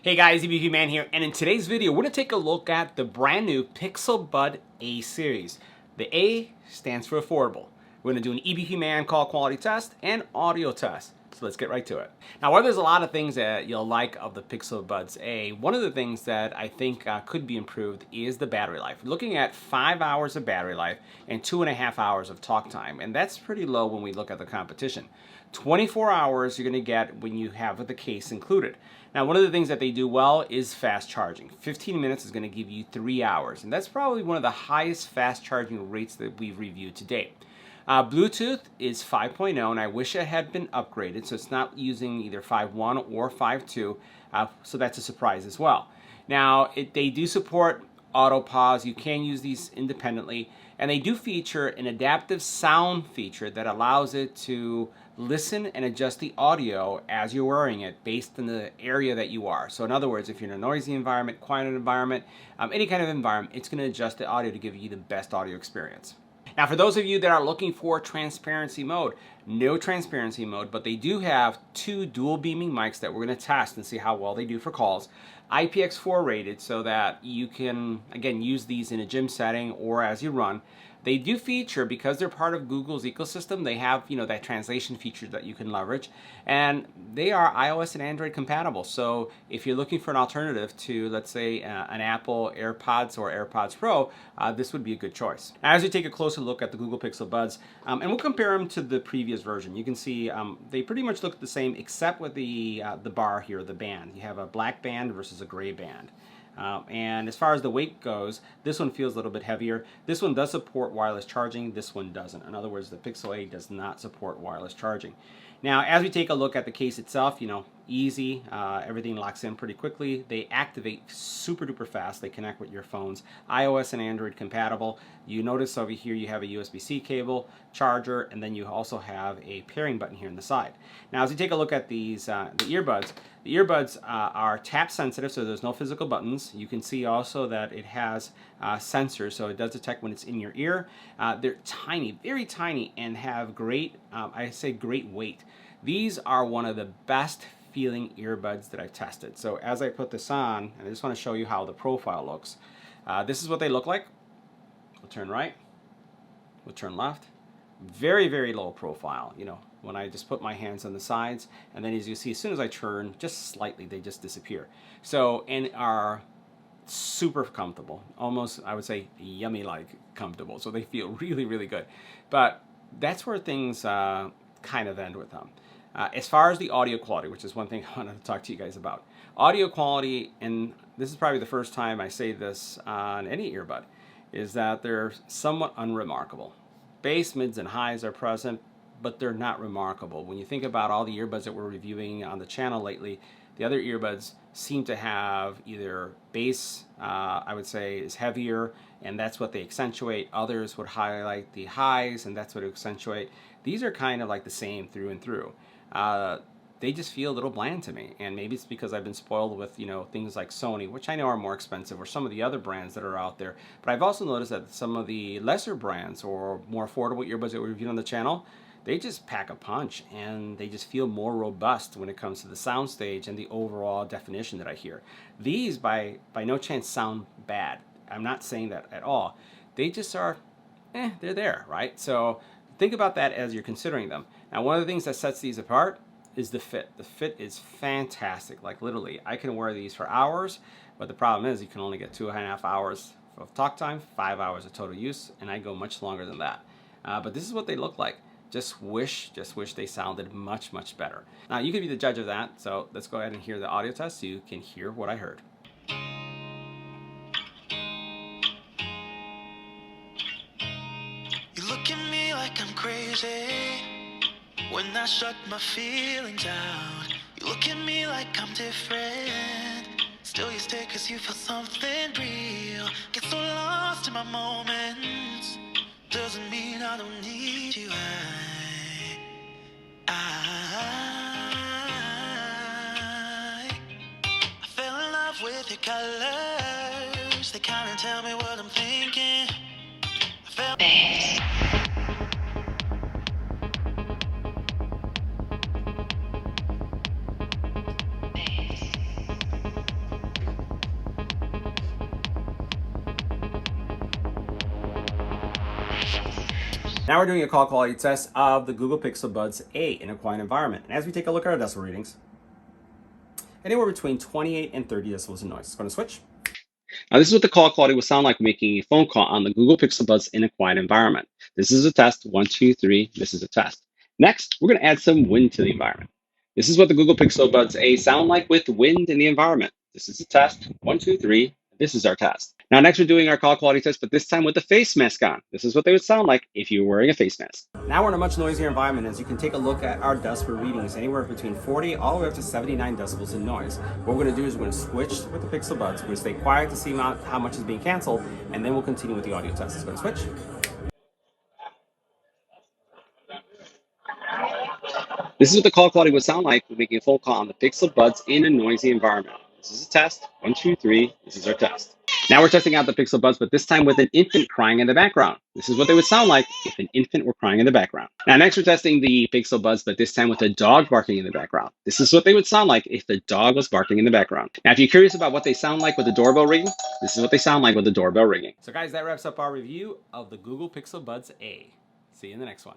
Hey guys, EBPMAN here, and in today's video, we're going to take a look at the brand new Pixel Bud A series. The A stands for affordable. We're going to do an EBPMAN call quality test and audio test. So let's get right to it. Now, while there's a lot of things that you'll like of the Pixel Buds A, one of the things that I think could be improved is the battery life. We're looking at 5 hours of battery life and 2.5 hours of talk time, and that's pretty low when we look at the competition. 24 hours you're going to get when you have the case included. Now, one of the things that they do well is fast charging. 15 minutes is going to give you 3 hours, and that's probably one of the highest fast charging rates that we've reviewed to date. Bluetooth is 5.0, and I wish it had been upgraded, so it's not using either 5.1 or 5.2, so that's a surprise as well. Now, they do support auto pause. You can use these independently, and they do feature an adaptive sound feature that allows it to listen and adjust the audio as you're wearing it based on the area that you are. So in other words, if you're in a noisy environment, quiet environment, any kind of environment, it's going to adjust the audio to give you the best audio experience. Now, for those of you that are looking for transparency mode, no transparency mode, but they do have 2 dual beaming mics that we're going to test and see how well they do for calls. IPX4 rated, so that you can, again, use these in a gym setting or as you run. They do feature, because they're part of Google's ecosystem, they have, that translation feature that you can leverage, and they are iOS and Android compatible. So if you're looking for an alternative to, let's say, an Apple AirPods or AirPods Pro, this would be a good choice. Now, as you take a closer look at the Google Pixel Buds, and we'll compare them to the previous version, you can see they pretty much look the same, except with the bar here, the band. You have a black band versus a gray band. And as far as the weight goes, this one feels a little bit heavier. This one does support wireless charging. This one doesn't. In other words, the Pixel A does not support wireless charging. Now, as we take a look at the case itself, easy. Everything locks in pretty quickly. They activate super duper fast. They connect with your phones. iOS and Android compatible. You notice over here you have a USB-C cable, charger, and then you also have a pairing button here on the side. Now, as we take a look at these, the earbuds are tap sensitive, so there's no physical buttons. You can see also that it has sensors, so it does detect when it's in your ear. They're tiny, very tiny, and have great, great weight. These are one of the best feeling earbuds that I've tested. So as I put this on, and I just want to show you how the profile looks. This is what they look like. We'll turn right, we'll turn left. Very, very low profile, when I just put my hands on the sides, and then as you see, as soon as I turn just slightly, they just disappear. So, and are super comfortable, almost, I would say, yummy-like comfortable. So they feel really, really good. But that's where things kind of end with them. As far as the audio quality, which is one thing I wanted to talk to you guys about. Audio quality, and this is probably the first time I say this on any earbud, is that they're somewhat unremarkable. Bass, mids, and highs are present, but they're not remarkable. When you think about all the earbuds that we're reviewing on the channel lately, the other earbuds seem to have either bass, I would say, is heavier, and that's what they accentuate. Others would highlight the highs, and that's what it accentuate. These are kind of like the same through and through. They just feel a little bland to me, and maybe it's because I've been spoiled with things like Sony, which I know are more expensive, or some of the other brands that are out there. But I've also noticed that some of the lesser brands or more affordable earbuds that we reviewed on the channel, they just pack a punch, and they just feel more robust when it comes to the sound stage and the overall definition that I hear. These by no chance sound bad. I'm not saying that at all. They just are, they're there, right? So think about that as you're considering them. Now, one of the things that sets these apart is the fit. The fit is fantastic. Like literally, I can wear these for hours, but the problem is you can only get 2.5 hours of talk time, 5 hours of total use, and I go much longer than that. But this is what they look like. Just wish they sounded much, much better. Now, you can be the judge of that, so let's go ahead and hear the audio test so you can hear what I heard. You look at me like I'm crazy when I shut my feelings out. You look at me like I'm different, still you stay cause you feel something real. Get so lost in my moments, doesn't mean I don't need you. I fell in love with your colors, they kinda tell me what I'm thinking. I fell Now we're doing a call quality test of the Google Pixel Buds A in a quiet environment. And as we take a look at our decibel readings, anywhere between 28 and 30 decibels of noise. It's going to switch. Now this is what the call quality would sound like making a phone call on the Google Pixel Buds in a quiet environment. This is a test, 1, 2, 3, this is a test. Next, we're going to add some wind to the environment. This is what the Google Pixel Buds A sound like with wind in the environment. This is a test, 1, 2, 3, this is our test. Now next we're doing our call quality test, but this time with the face mask on. This is what they would sound like if you were wearing a face mask. Now we're in a much noisier environment. As you can take a look at our decibel readings, anywhere between 40 all the way up to 79 decibels in noise. What we're going to do is we're going to switch with the Pixel Buds. We're going to stay quiet to see how much is being canceled, and then we'll continue with the audio test. It's going to switch. This is what the call quality would sound like when making a phone call on the Pixel Buds in a noisy environment. This is a test, 1, 2, 3, this is our test. Now we're testing out the Pixel Buds, but this time with an infant crying in the background. This is what they would sound like if an infant were crying in the background. Now next we're testing the Pixel Buds, but this time with a dog barking in the background. This is what they would sound like if the dog was barking in the background. Now if you're curious about what they sound like with the doorbell ringing, this is what they sound like with the doorbell ringing. So guys, that wraps up our review of the Google Pixel Buds A. See you in the next one.